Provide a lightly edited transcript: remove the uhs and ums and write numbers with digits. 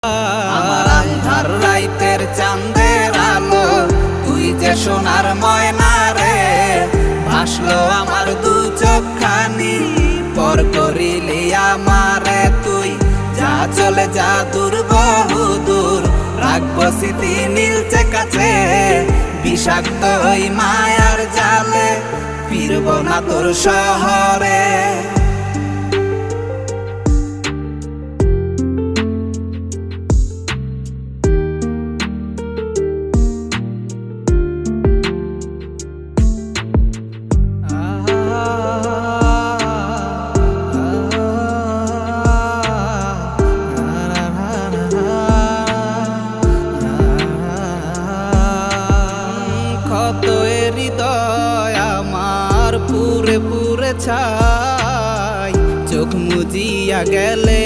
আমার আন্ধার রাইতের চাঁদের আলো, তুই যে সোনার ময়না রে। ভাসলো আমার দু চোখখানি, পর করিলি আমারে তুই। যা চলে যা দূর বহু দূর, রাখবো স্মৃতি নীলচে কাছে। বিষাক্ত ওই মায়ার জালে, ফিরবো না তোর শহরে। ক্ষত হৃদয় আমার পুরে পুরে ছাই, চোখ মুজিয়া গেলে